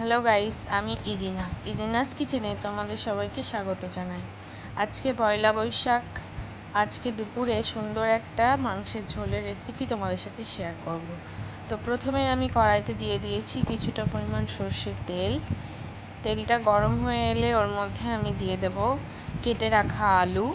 Hello guys, আমি ইরিনাস কিচেনে তোমাদের সবাইকে স্বাগত জানাই। আজকে পয়লা বৈশাখ। আজকে দুপুরে সুন্দর একটা মাংসের ঝোলের রেসিপি তোমাদের সাথে শেয়ার করব। তো প্রথমে আমি কড়াইতে দিয়ে দিয়েছি কিছুটা পরিমাণ সর্ষের তেল। তেলটা গরম হয়ে এলে ওর মধ্যে আমি দিয়ে দেব কেটে রাখা আলু।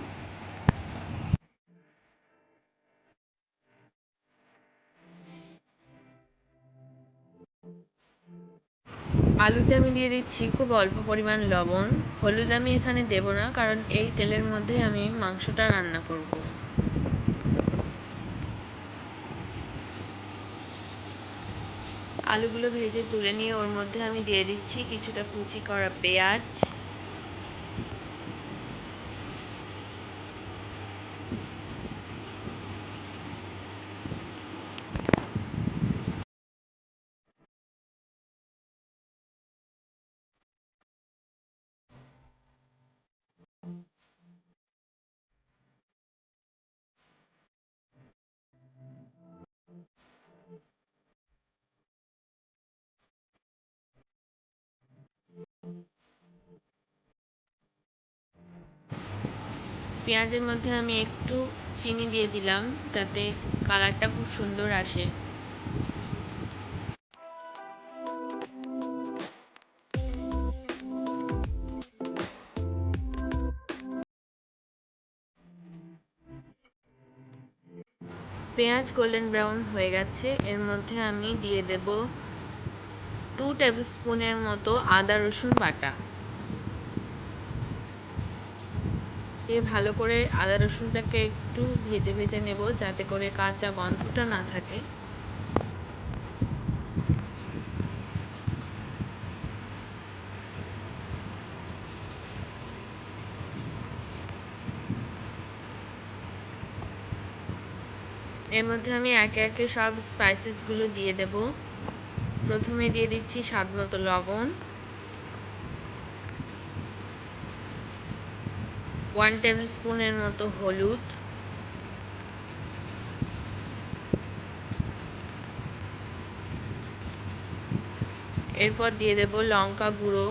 আলুতে আমি দিয়ে দিচ্ছি খুব অল্প পরিমাণ লবণ। হলুদ আমি এখানে দেব না, কারণ এই তেলের মধ্যে আমি মাংসটা রান্না করব। আলুগুলো ভেজে তুলে নিয়ে ওর মধ্যে আমি দিয়ে দিচ্ছি কিছুটা কুচি করা পেঁয়াজ, পেঁয়াজের মধ্যে আমি একটু চিনি দিয়ে দিলাম যাতে কালারটা খুব সুন্দর আসে। পেঁয়াজ গোল্ডেন ব্রাউন হয়ে গেছে, এর মধ্যে আমি দিয়ে দেব 2 টেবিল স্পুনের মতো আদা রসুন বাটা। দিয়ে ভালো করে আদা রসুনটাকে একটু ভেজে ভেজে নেব যাতে করে কাঁচা গন্ধটা না থাকে। এর মধ্যে আমি একে একে সব স্পাইসেসগুলো দিয়ে দেব। প্রথমে দিয়ে দিচ্ছি স্বাদ মতো লবণ, 1 টেবিল স্পুনের মতো হলুদ, এরপর দিয়ে দেব লঙ্কা গুঁড়ো।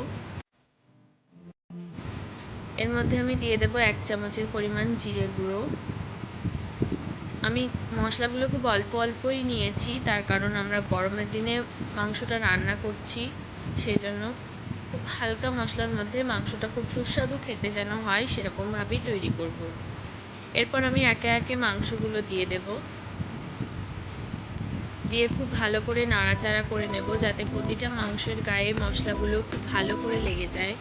এর মধ্যে আমি দিয়ে দেব 1 চামচের পরিমাণ জিরে গুঁড়ো। আমি মশলাগুলো খুব অল্প অল্পই নিয়েছি, তার কারণ আমরা গরমের দিনে মাংসটা রান্না করছি, সেজন্য খুব হালকা মশলার মধ্যে মাংসটা খুব সুস্বাদু খেতে যেন হয় সেরকমভাবেই তৈরি করব। এরপর আমি একে একে মাংসগুলো দিয়ে দেব। দিয়ে খুব ভালো করে নাড়াচাড়া করে নেব যাতে প্রতিটা মাংসের গায়ে মশলাগুলো খুব ভালো করে লেগে যায়।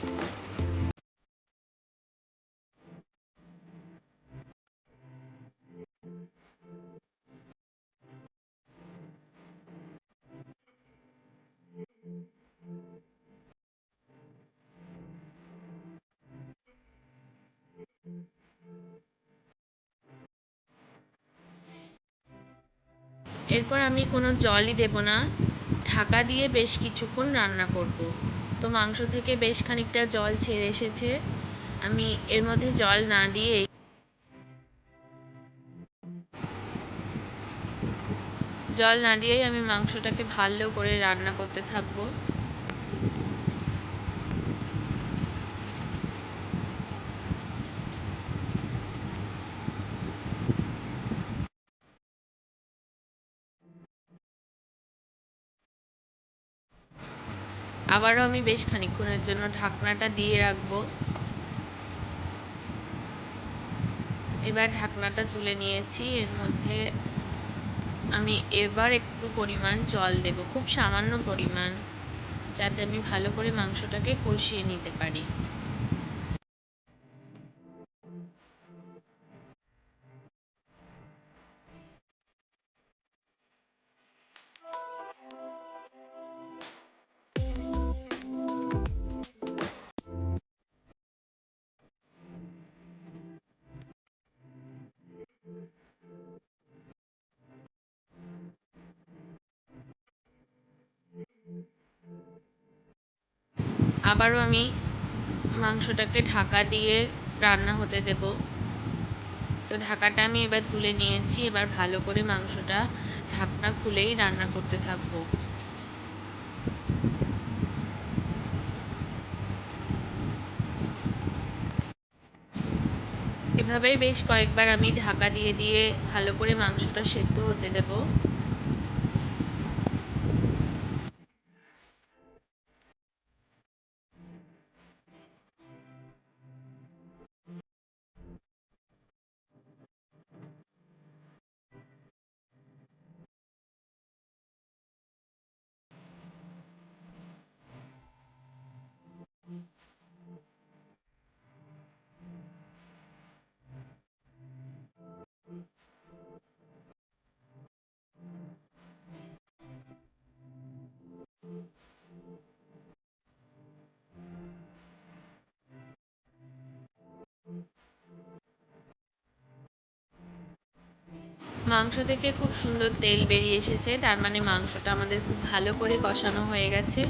এরপর আমি কোনো জলই দেব না, ঢাকা দিয়ে বেশ কিছুক্ষণ রান্না করব। তো মাংস থেকে বেশ খানিকটা জল ছেড়ে এসেছে। আমি এর মধ্যে জল না দিয়েই আমি মাংসটাকে ভালো করে রান্না করতে থাকবো। আবারও আমি বেশ খানিকক্ষণের জন্য ঢাকনাটা দিয়ে রাখবো। এবার ঢাকনাটা তুলে নিয়েছি। এর মধ্যে আমি এবার একটু পরিমাণ জল দেব, খুব সামান্য পরিমাণ, যাতে আমি ভালো করে মাংসটাকে কষিয়ে নিতে পারি। আবারও আমি মাংসটাকে ঢাকা দিয়ে রান্না হতে দেব। তো ঢাকাটা আমি এবার তুলে নিয়েছি। এবার ভালো করে মাংসটা ঢাকনা খুলেই রান্না করতে থাকবো। এভাবেই বেশ কয়েকবার আমি ঢাকা দিয়ে দিয়ে ভালো করে মাংসটা সেদ্ধ হতে দেব। মাংস থেকে খুব সুন্দর তেল বেরিয়ে এসেছে, তার মানে মাংসটা আমাদের খুব ভালো করে কষানো হয়ে গেছে।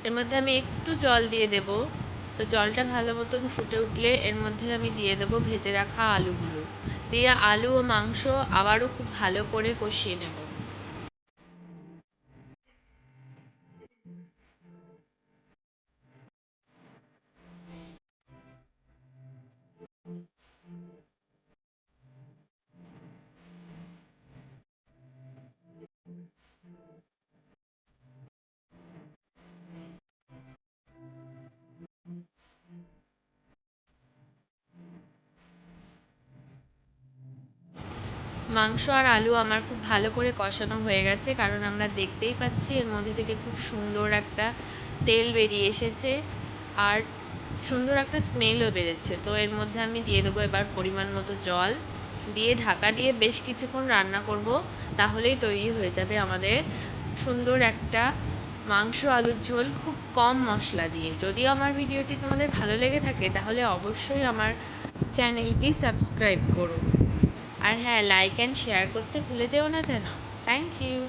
এর মধ্যে আমি একটু জল দিয়ে দেব। তো জলটা ভালো মতন ফুটে উঠলে এর মধ্যে আমি দিয়ে দেব ভেজে রাখা আলুগুলো। দিয়ে আলু ও মাংস আবারও খুব ভালো করে কষিয়ে নেব। মাংস আর আলু আমার খুব ভালো করে কষানো হয়ে গেছে, কারণ আমরা দেখতেই পাচ্ছি এর মধ্যে থেকে খুব সুন্দর একটা তেল বেরিয়ে এসেছে আর সুন্দর একটা স্মেলও বেরোচ্ছে। তো এর মধ্যে আমি দিয়ে দেবো এবার পরিমাণ মতো জল, দিয়ে ঢাকা দিয়ে বেশ কিছুক্ষণ রান্না করব। তাহলেই তৈরি হয়ে যাবে আমাদের সুন্দর একটা মাংস আলুর ঝোল, খুব কম মশলা দিয়ে। যদি আমার ভিডিওটি তোমাদের ভালো লেগে থাকে তাহলে অবশ্যই আমার চ্যানেলটি সাবস্ক্রাইব করো। আর হ্যাঁ, লাইক অ্যান্ড শেয়ার করতে ভুলে যেও না যেন। Thank you.